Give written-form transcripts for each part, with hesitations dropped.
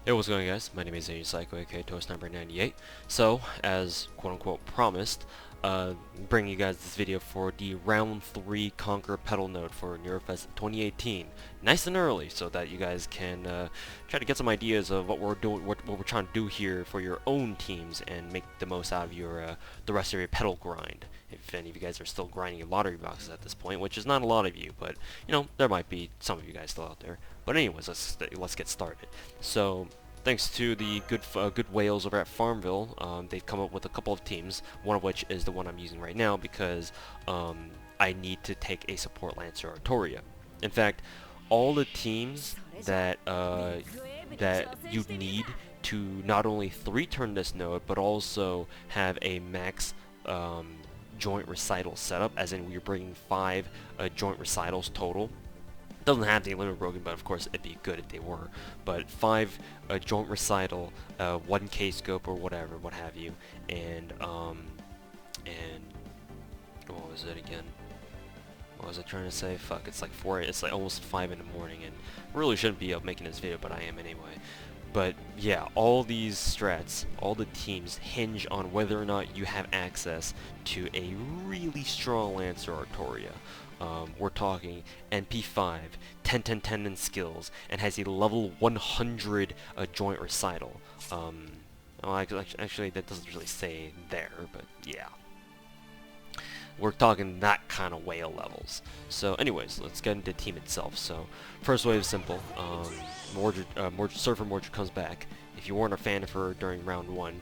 Hey, what's going on, guys? My name is Asian Psycho, aka Toast number 98. So, as quote-unquote promised, bringing you guys this video for the Round 3 Conqueror Petal node for Nerofest 2018. Nice and early, so that you guys can try to get some ideas of what we're doing, what we're trying to do here for your own teams, and make the most out of your the rest of your Petal grind. If any of you guys are still grinding in lottery boxes at this point, which is not a lot of you, but you know there might be some of you guys still out there. But anyways, let's get started. So, thanks to the good whales over at Farmville, they've come up with a couple of teams, one of which is the one I'm using right now because I need to take a support Lancer Artoria. In fact, all the teams that that you need to not only 3-turn this node, but also have a max joint recital setup, as in we're bringing 5 joint recitals total. Doesn't have the limit broken, but of course it'd be good if they were. But 5 joint recital, 1 K-scope or whatever, what have you, and what was it again? What was I trying to say? Fuck, it's like 4. It's like almost 5 in the morning, and really shouldn't be up making this video, but I am anyway. But yeah, all these strats, all the teams hinge on whether or not you have access to a really strong Lancer Artoria. We're talking NP5, 10-10-10 in skills, and has a level 100 joint recital. Well, actually, that doesn't really say there, but yeah. We're talking that kind of whale levels. So anyways, let's get into the team itself. So first wave is simple. Surfer Mordred comes back. If you weren't a fan of her during round 1,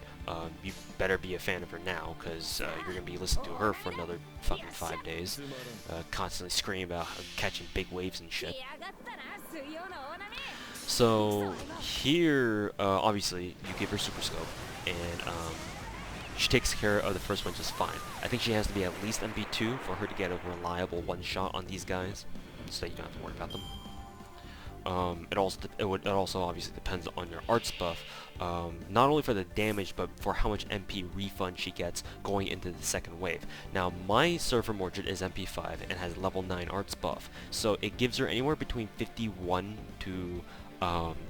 you better be a fan of her now, because you're going to be listening to her for another fucking 5 days. Constantly screaming about catching big waves and shit. So here, obviously, you give her Super Scope, and she takes care of the first one just fine. I think she has to be at least MP2 for her to get a reliable one-shot on these guys, so you don't have to worry about them. It also obviously depends on your arts buff, not only for the damage, but for how much MP refund she gets going into the second wave. Now, my Surfer Mordred is MP5 and has level 9 arts buff, so it gives her anywhere between 51 to 55%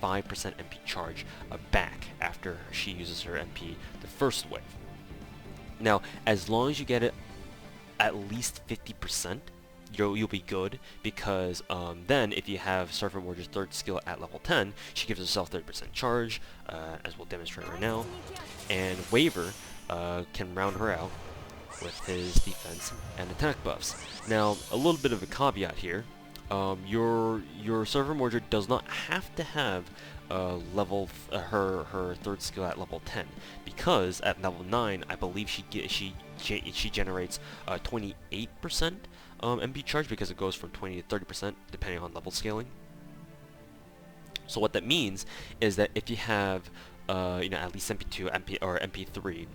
MP charge back after she uses her MP the first wave. Now, as long as you get it at least 50%, you'll be good, because then if you have Surfer Mordred's third skill at level 10, she gives herself 30% charge, as we'll demonstrate right now, and Waver can round her out with his defense and attack buffs. Now, a little bit of a caveat here. Your Surfer Mordred does not have to have her third skill at level 10, because at level 9, I believe she generates 28% MP charge, because it goes from 20 to 30% depending on level scaling. So what that means is that if you have at least MP2 or MP3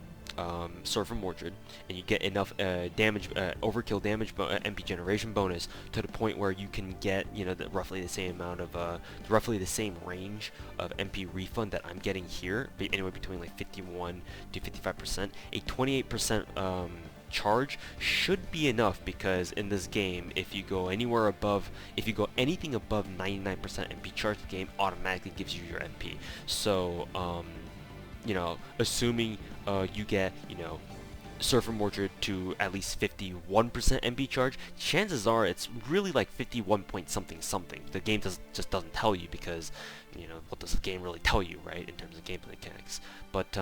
Surfer Mordred, and you get enough overkill damage MP generation bonus to the point where you can get roughly the same amount of roughly the same range of MP refund that I'm getting here, anywhere between like 51 to 55%. A 28% charge should be enough, because in this game, if you go anything above 99% MP charge, the game automatically gives you your MP. So assuming you get Surfer Mordred to at least 51% MP charge, chances are it's really like 51 point something something. The game just doesn't tell you, because what does the game really tell you, right, in terms of gameplay mechanics? But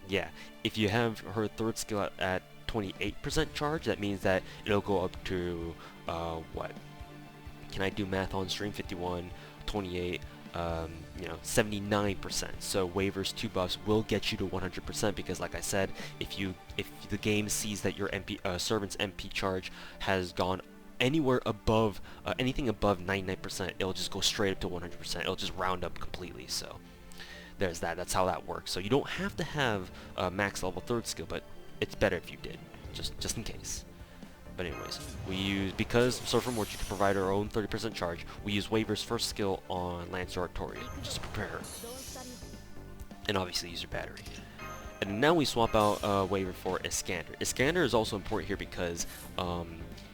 yeah, if you have her third skill at 28% charge, that means that it'll go up to what? Can I do math on stream? 51, 28, 79%. So Waver's 2 buffs will get you to 100%, because like I said, if the game sees that your servant's MP charge has gone anywhere above anything above 99%, it'll just go straight up to 100%. It'll just round up completely. So there's that. That's how that works. So you don't have to have max level third skill, but it's better if you did, just in case. But anyways, because Surfer Mordred can provide her own 30% charge, we use Waver's first skill on Lancer Artoria, just to prepare her. And obviously use her battery. And now we swap out Waver for Iskander. Iskander is also important here because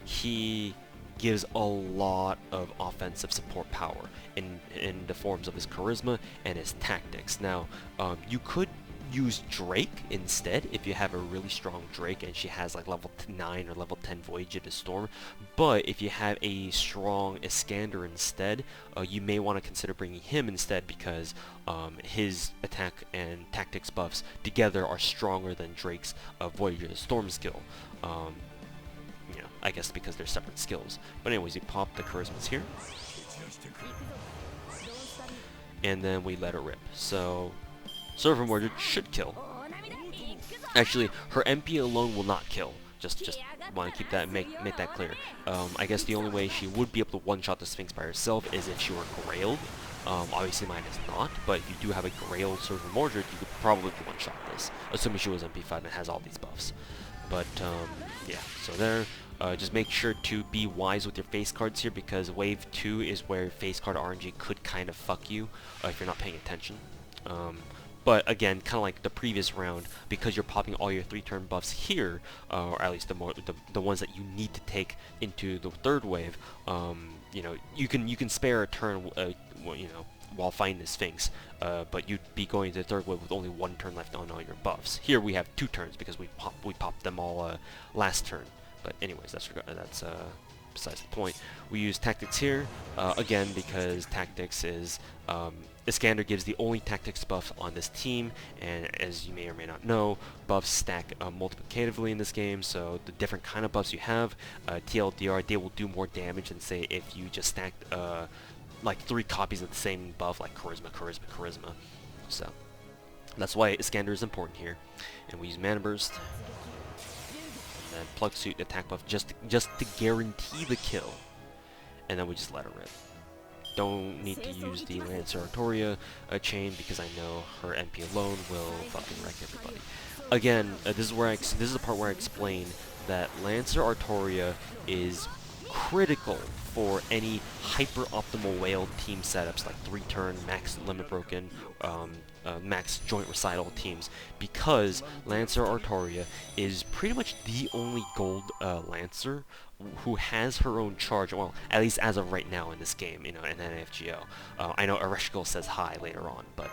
he gives a lot of offensive support power in the forms of his charisma and his tactics. Now, you could use Drake instead if you have a really strong Drake and she has like level 9 or level 10 Voyage of the Storm, but if you have a strong Iskander instead, you may want to consider bringing him instead because his attack and tactics buffs together are stronger than Drake's Voyage of the Storm skill. You know, I guess because they're separate skills. But anyways, you pop the charismas here, and then we let it rip. So Server Mordred should kill. Actually, her MP alone will not kill. Just want to keep that make that clear. I guess the only way she would be able to one-shot the Sphinx by herself is if she were grailed. Obviously mine is not, but if you do have a grailed Server Mordred, you could probably one-shot this, assuming she was MP5 and has all these buffs. But yeah, so there. Just make sure to be wise with your face cards here, because wave 2 is where face card RNG could kind of fuck you if you're not paying attention. But again, kind of like the previous round, because you're popping all your 3-turn buffs here, or at least the ones that you need to take into the third wave, you know, you can spare a turn, you know, while fighting the Sphinx, but you'd be going to the third wave with only 1 turn left on all your buffs. Here we have 2 turns because we popped them all last turn. But anyways, that's besides the point. We use tactics here again because tactics is Iskander gives the only tactics buff on this team, and as you may or may not know, buffs stack multiplicatively in this game. So the different kind of buffs you have, TLDR, they will do more damage than say if you just stacked like 3 copies of the same buff, like charisma. So that's why Iskander is important here, and we use mana burst. And plug suit attack buff just to guarantee the kill, and then we just let her rip. Don't need to use the Lancer Artoria chain because I know her MP alone will fucking wreck everybody. Again, this is the part where I explain that Lancer Artoria is critical for any hyper optimal whale team setups like 3-turn, max limit broken, max joint recital teams, because Lancer Artoria is pretty much the only gold Lancer who has her own charge, well, at least as of right now in this game, you know, and then FGO. I know Ereshkigal says hi later on, but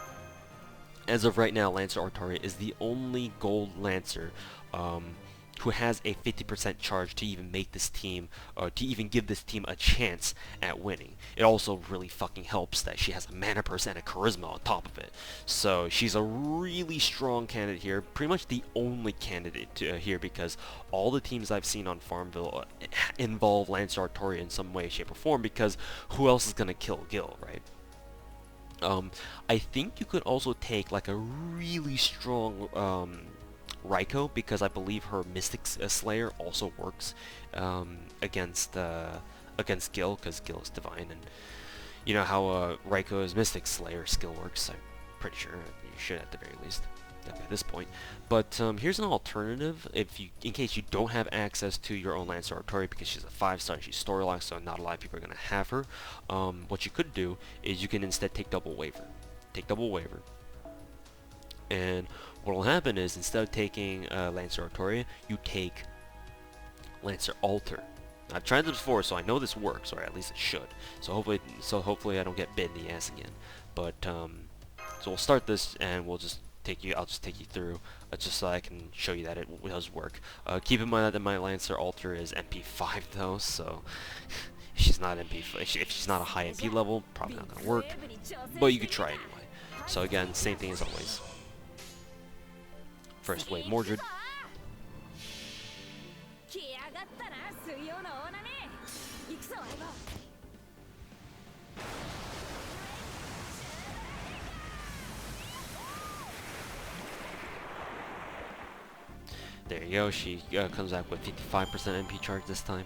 as of right now, Lancer Artoria is the only gold Lancer who has a 50% charge to even make this team, or to even give this team a chance at winning. It also really fucking helps that she has a mana burst and a charisma on top of it. So she's a really strong candidate here, pretty much the only candidate here, because all the teams I've seen on Farmville involve Lancer Artoria in some way, shape, or form, because who else is gonna kill Gil, right? I think you could also take like a really strong Raikou, because I believe her Mystic Slayer also works against Gil, because Gil is divine, and you know how Raikou's Mystic Slayer skill works. I'm pretty sure you should at the very least at this point. But here's an alternative in case you don't have access to your own Lancer Artoria, because she's a 5-star, she's story locked, so not a lot of people are gonna have her. What you could do is you can instead take Double Waver. And what will happen is, instead of taking Lancer Artoria, you take Lancer Alter. I've tried this before, so I know this works, or at least it should. So hopefully I don't get bit in the ass again. But so we'll start this, and I'll just take you through, just so I can show you that it does work. Keep in mind that my Lancer Alter is MP5 though, so if she's not if she's not a high MP level, probably not gonna work. But you could try anyway. So again, same thing as always. First wave Mordred. There you go, she comes back with 55% MP charge this time,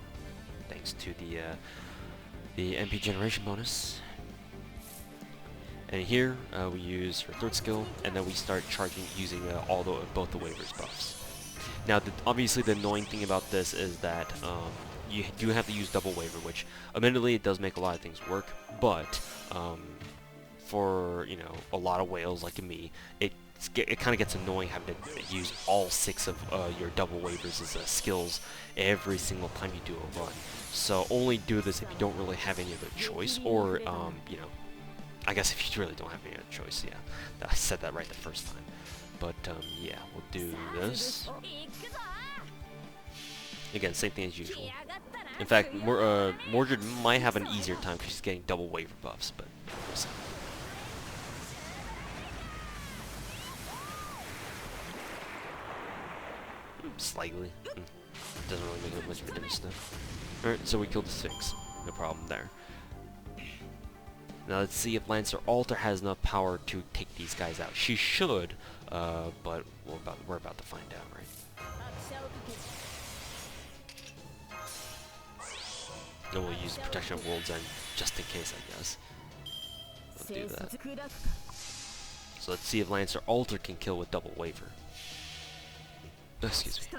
thanks to the MP generation bonus. And here we use her third skill, and then we start charging using both the waivers buffs. Now, obviously the annoying thing about this is that you do have to use double waver, which admittedly it does make a lot of things work, but for, you know, a lot of whales like me, it kind of gets annoying having to use all 6 of your double waivers as skills every single time you do a run. So only do this if you don't really have any other choice, or, you know, I guess if you really don't have any other choice, yeah. I said that right the first time. But, yeah, we'll do this. Again, same thing as usual. In fact, Mordred might have an easier time because she's getting double waiver buffs, but we'll see. Slightly. Doesn't really make much of a difference though. Alright, so we killed the Sphinx. No problem there. Now let's see if Lancer Alter has enough power to take these guys out. She should, but we're about to find out, right? And we'll use Protection of World's End just in case, I guess. We'll do that. So let's see if Lancer Alter can kill with double waiver. Excuse me.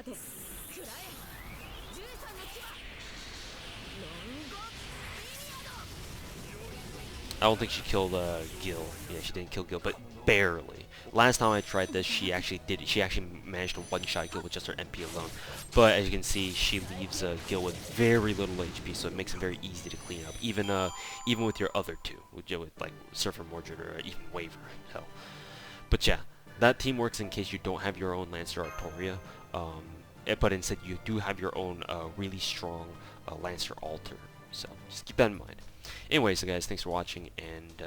I don't think she killed Gil. Yeah, she didn't kill Gil, but barely. Last time I tried this, she actually managed to one-shot Gil with just her MP alone. But as you can see, she leaves Gil with very little HP, so it makes him very easy to clean up. Even with your other two, with like Surfer Mordred or even Waver, hell. But yeah, that team works in case you don't have your own Lancer Artoria. But instead you do have your own really strong Lancer Alter. So just keep that in mind. Anyways, guys, thanks for watching, and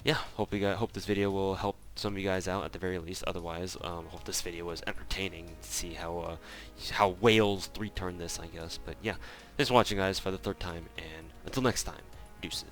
yeah, hope this video will help some of you guys out at the very least. Otherwise, hope this video was entertaining to see how whales 3-turn this, I guess. But yeah, thanks for watching, guys, for the 3rd time, and until next time, deuces.